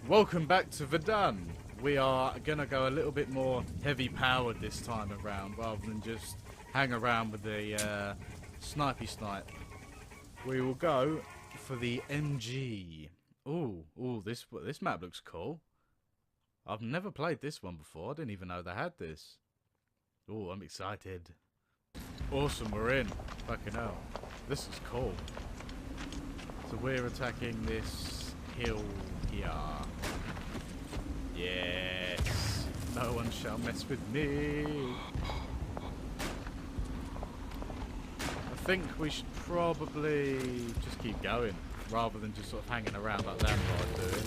Welcome back to Verdun. We are going to go a little bit more heavy powered this time around rather than just hang around with the snipey snipe. We will go for the MG. Ooh, this map looks cool. I've never played this one before. I didn't even know they had this. Ooh, I'm excited. Awesome, we're in. Fucking hell. This is cool. So we're attacking this hill here. Yes. No one shall mess with me. I think we should probably just keep going rather than just sort of hanging around like that I'm doing.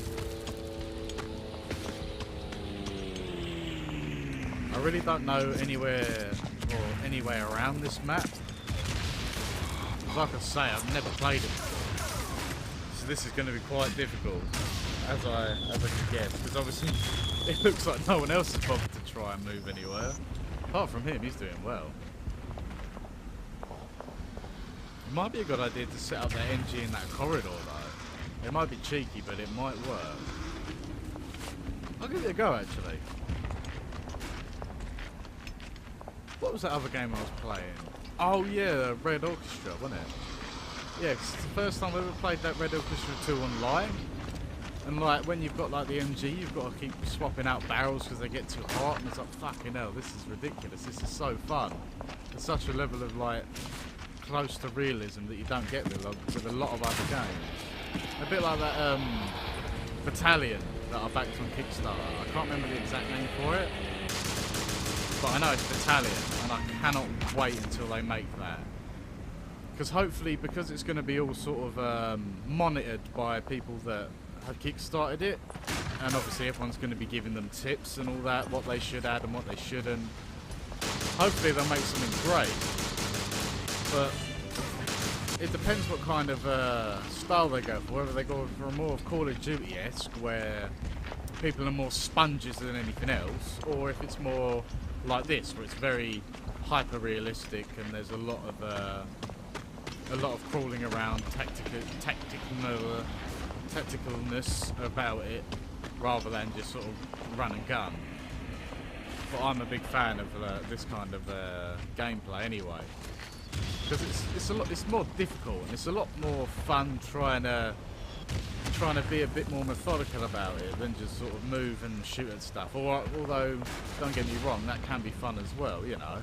I really don't know anywhere around this map. Like I say, I've never played it before. So this is going to be quite difficult, as I can guess, because obviously it looks like no one else has bothered to try and move anywhere. Apart from him, he's doing well. It might be a good idea to set up that NG in that corridor though. It might be cheeky, but it might work. I'll give it a go actually. What was that other game I was playing? Oh yeah, Red Orchestra, wasn't it? Yeah, 'cause it's the first time I ever played that Red Orchestra 2 online. And like, when you've got like the MG, you've got to keep swapping out barrels because they get too hot. And it's like, fucking hell, this is ridiculous. This is so fun. It's such a level of like, close to realism that you don't get with a lot of other games. A bit like that Battalion that I backed on Kickstarter. I can't remember the exact name for it. But I know it's Battalion, and I cannot wait until they make that. Because hopefully, because it's going to be all sort of monitored by people that have kickstarted it, and obviously everyone's going to be giving them tips and all that, what they should add and what they shouldn't. Hopefully they'll make something great. But it depends what kind of style they go for, whether they go for a more Call of Duty-esque, where people are more sponges than anything else, or if it's more like this, where it's very hyper-realistic and there's a lot of crawling around, tacticalness about it, rather than just sort of run and gun. But I'm a big fan of this kind of gameplay anyway, because it's more difficult and it's a lot more fun trying to be a bit more methodical about it than just sort of move and shoot at stuff. Although, don't get me wrong, that can be fun as well, you know.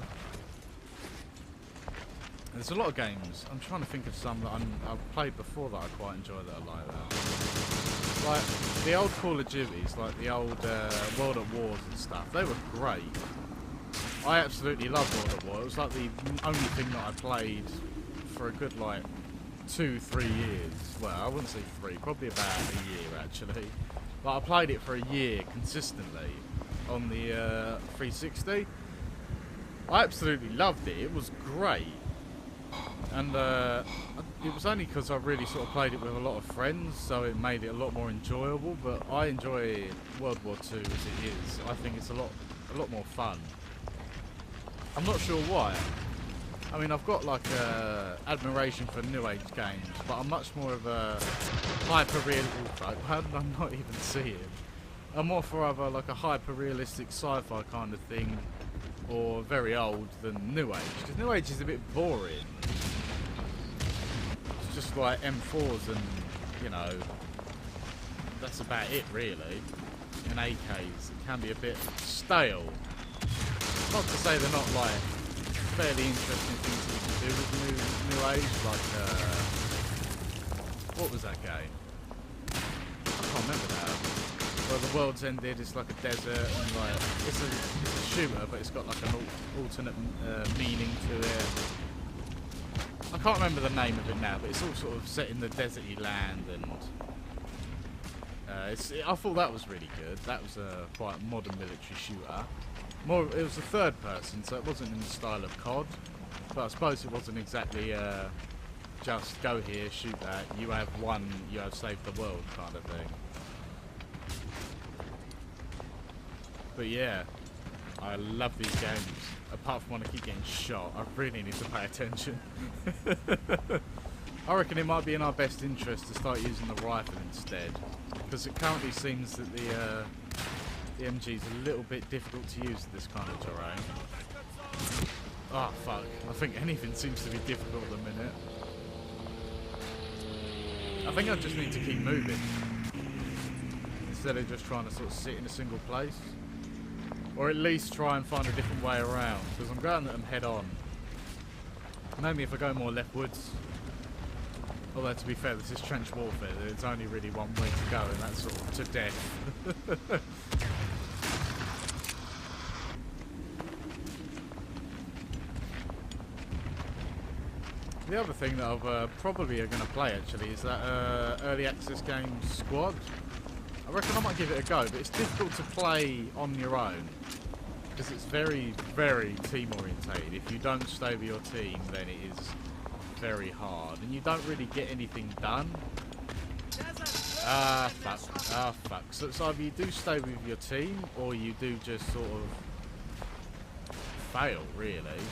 There's a lot of games. I'm trying to think of some that I've played before that I quite enjoy that are like that. Like the old Call of Duties, like the old World at Wars and stuff. They were great. I absolutely love World at War. It was like the only thing that I played for a good like 2-3 years. Well, I wouldn't say 3, probably about a year actually. But I played it for a year consistently on the 360. I absolutely loved it. It was great. And it was only because I really sort of played it with a lot of friends, so it made it a lot more enjoyable. But I enjoy World War II as it is. I think it's a lot more fun. I'm not sure why. I mean, I've got like admiration for New Age games, but I'm much more of a hyper-realistic. How did I not even see it? I'm more for either like a hyper-realistic sci-fi kind of thing, or very old than New Age. Because New Age is a bit boring. It's just like M4s and, you know, that's about it really. And AKs, it can be a bit stale. Not to say they're not like fairly interesting things that you can do with New Age, like, what was that game? I can't remember now. Well, the world's ended, it's like a desert, and like, it's a shooter, but it's got like an alternate meaning to it. I can't remember the name of it now, but it's all sort of set in the deserty land, and I thought that was really good. That was a quite modern military shooter. It was a third person, so it wasn't in the style of COD, but I suppose it wasn't exactly just go here, shoot that, you have won, you have saved the world kind of thing. But yeah, I love these games, apart from when I keep getting shot. I really need to pay attention. I reckon it might be in our best interest to start using the rifle instead, because it currently seems that the MG is a little bit difficult to use in this kind of terrain. Oh fuck, I think anything seems to be difficult at the minute. I think I just need to keep moving, instead of just trying to sort of sit in a single place. Or at least try and find a different way around, because I'm going at them head on. Maybe if I go more leftwards. Although to be fair, this is trench warfare, there's only really one way to go, and that's sort of to death. The other thing that I've probably are going to play actually is that early access game Squad. I reckon I might give it a go, but it's difficult to play on your own because it's very, very team orientated. If you don't stay with your team, then it is very hard, and you don't really get anything done. Ah, fuck. Ah, fuck. So it's either you do stay with your team, or you do just sort of fail, really.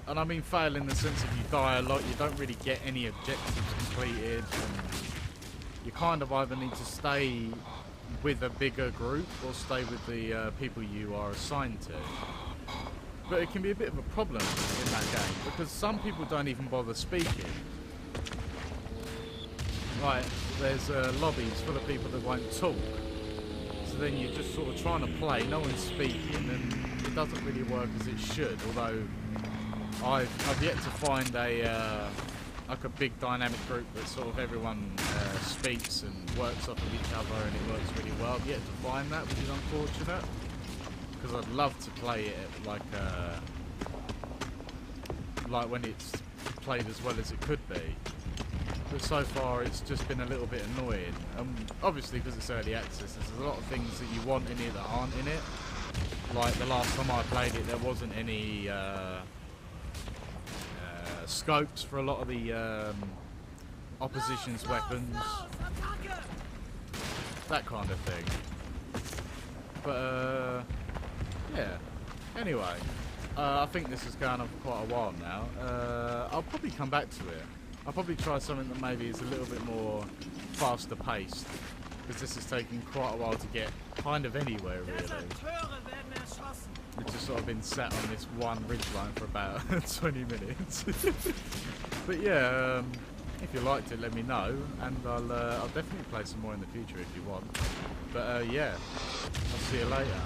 And I mean fail in the sense of you die a lot, you don't really get any objectives completed, and you kind of either need to stay with a bigger group or stay with the people you are assigned to. But it can be a bit of a problem in that game, because some people don't even bother speaking. Like, there's lobbies full of people that won't talk. So then you're just sort of trying to play, no one's speaking, and it doesn't really work as it should, although I've yet to find a like a big dynamic group that sort of everyone speaks and works off of each other, and it works really well. I've yet to find that, which is unfortunate, because I'd love to play it like when it's played as well as it could be. But so far it's just been a little bit annoying. Obviously because it's early access, there's a lot of things that you want in it that aren't in it. Like the last time I played it, there wasn't any scopes for a lot of the opposition's weapons, that kind of thing. But yeah, anyway, I think this is going on for quite a while now. I'll probably come back to it. I'll probably try something that maybe is a little bit more faster paced, because this is taking quite a while to get kind of anywhere, really. We've just sort of been sat on this one ridgeline for about 20 minutes. But yeah, if you liked it, let me know, and I'll definitely play some more in the future if you want. But yeah, I'll see you later.